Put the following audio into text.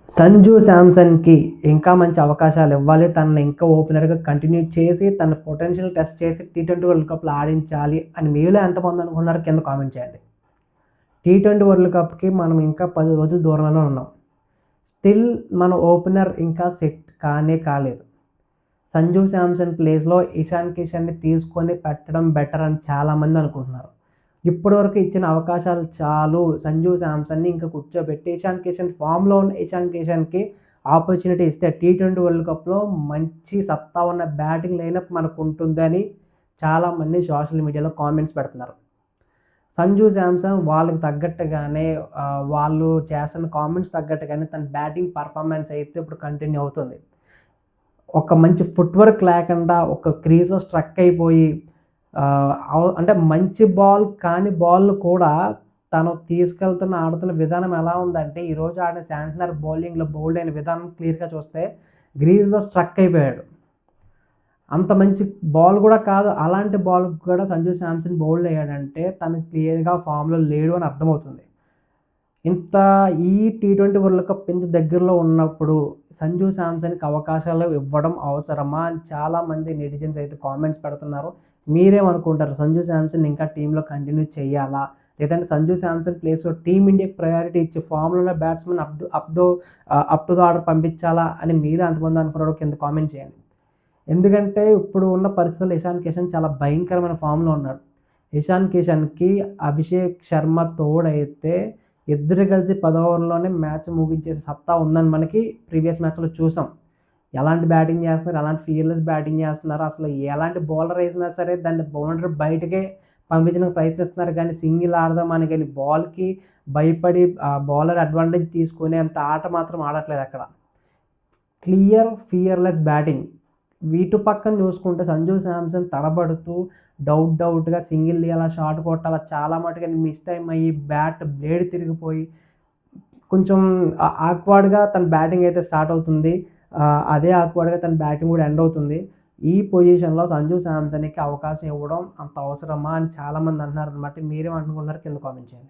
సంజు శాంసన్‌కి ఇంకా మంచి అవకాశాలు ఇవ్వాలి. తనని ఇంకా ఓపెనర్‌గా కంటిన్యూ చేసి, తన పొటెన్షియల్ టెస్ట్ చేసి టీ20 వరల్డ్ కప్‌లో ఆడించాలి అని మీలో ఎంతమంది అనుకున్నారు కింద కామెంట్ చేయండి. టీ20 వరల్డ్ కప్‌కి మనం ఇంకా 10 రోజుల దూరంలోనే ఉన్నాం. స్టిల్ మన ఓపెనర్ ఇంకా సెట్ కానే కాలేదు. సంజు శాంసన్ ప్లేస్‌లో ఇషాన్ కిషన్‌ని తీసుకొని పెట్టడం బెటర్ అని చాలామంది అనుకుంటున్నారు. ఇప్పటివరకు ఇచ్చిన అవకాశాలు చాలు. సంజు శాంసన్‌ని ఇంకా కూర్చోబెట్టి ఇషాన్ కిషన్ ఫామ్‌లో ఉన్న ఇషాన్ కిషన్‌కి ఆపర్చునిటీ ఇస్తే టీ20 వరల్డ్ కప్‌లో మంచి సత్తా ఉన్న బ్యాటింగ్ లైనప్ మనకుంటుందని చాలామంది సోషల్ మీడియాలో కామెంట్స్ పెడుతున్నారు. సంజు శాంసన్ వాళ్ళకి తగ్గట్టుగానే వాళ్ళు చేస్తున్న కామెంట్స్ తగ్గట్టుగానే తన బ్యాటింగ్ పర్ఫార్మెన్స్ అయితే ఇప్పుడు కంటిన్యూ అవుతుంది. ఒక మంచి ఫుట్‌వర్క్ లేకుండా ఒక క్రీజ్‌లో స్ట్రక్ అయిపోయి అంటే మంచి బాల్ కాని బాల్‌ను కూడా తను ఆడుతున్న విధానం ఎలా ఉందంటే, ఈరోజు ఆడిన శాంట్నర్ బౌలింగ్‌లో బౌల్డ్ అయిన విధానం క్లియర్‌గా చూస్తే గ్రీజ్‌లో స్ట్రక్ అయిపోయాడు. అంత మంచి బాల్ కూడా కాదు. అలాంటి బాల్‌కి కూడా సంజు శాంసన్ బౌల్డ్ అయ్యాడంటే తను క్లియర్‌గా ఫామ్‌లో లేడు అని అర్థమవుతుంది. ఇంత ఈ టీ20 వరల్డ్ కప్ ఇంత దగ్గరలో ఉన్నప్పుడు సంజు శాంసన్‌కి అవకాశాలు ఇవ్వడం అవసరమా అని చాలామంది నెటిజన్స్ అయితే కామెంట్స్ పెడుతున్నారు. మీరేమనుకుంటారు? సంజు శాంసన్ ఇంకా టీమ్‌లో కంటిన్యూ చేయాలా? లేదంటే సంజు శాంసన్ ప్లేస్‌లో టీమిండియాకి ప్రయారిటీ ఇచ్చి ఫామ్‌లో ఉన్న batsmen up to the order పంపించాలా అని మీరు ఎంతమంది అనుకున్నారో కింద కామెంట్ చేయండి. ఎందుకంటే ఇప్పుడు ఉన్న పరిస్థితుల్లో ఇషాన్ కిషన్ చాలా భయంకరమైన ఫామ్‌లో ఉన్నాడు. ఇషాన్ కిషన్‌కి అభిషేక్ శర్మ తోడైతే ఇద్దరు కలిసి 10 ఓవర్‌లోనే మ్యాచ్ ముగించేసే సత్తా ఉందని మనకి ప్రీవియస్ మ్యాచ్‌లో చూసాం. ఎలాంటి బ్యాటింగ్ చేస్తున్నారు, ఎలాంటి ఫియర్‌లెస్ బ్యాటింగ్ చేస్తున్నారు, అసలు ఎలాంటి బౌలర్ ఏసినా సరే దాన్ని బౌండరీ బయటకే పంపించడానికి ప్రయత్నిస్తున్నారు కానీ సింగిల్ ఆడదామని కానీ బాల్‌కి భయపడి బౌలర్ అడ్వాంటేజ్ తీసుకునేంత ఆట మాత్రం ఆడట్లేదు అక్కడ. Clear fearless batting. ఇటు పక్కన చూసుకుంటే సంజు శాంసన్ తడబడుతూ డౌట్‌గా సింగిల్ తీయాలా, షాట్ కొట్టాలా చాలా మటుకు మిస్ టైమ్ అయ్యి బ్యాట్ బ్లేడ్ తిరిగిపోయి కొంచెం ఆక్వర్డ్‌గా తన బ్యాటింగ్ అయితే స్టార్ట్ అవుతుంది. అదే ఆక్వర్డ్‌గా తన బ్యాటింగ్ కూడా ఎండ్ అవుతుంది. ఈ పొజిషన్‌లో సంజు శాంసన్‌కి అవకాశం ఇవ్వడం అంత అవసరమా అని చాలామంది అంటున్నారనమాట. మీరేమనుకుంటున్నారో కింద కామెంట్ చేయండి.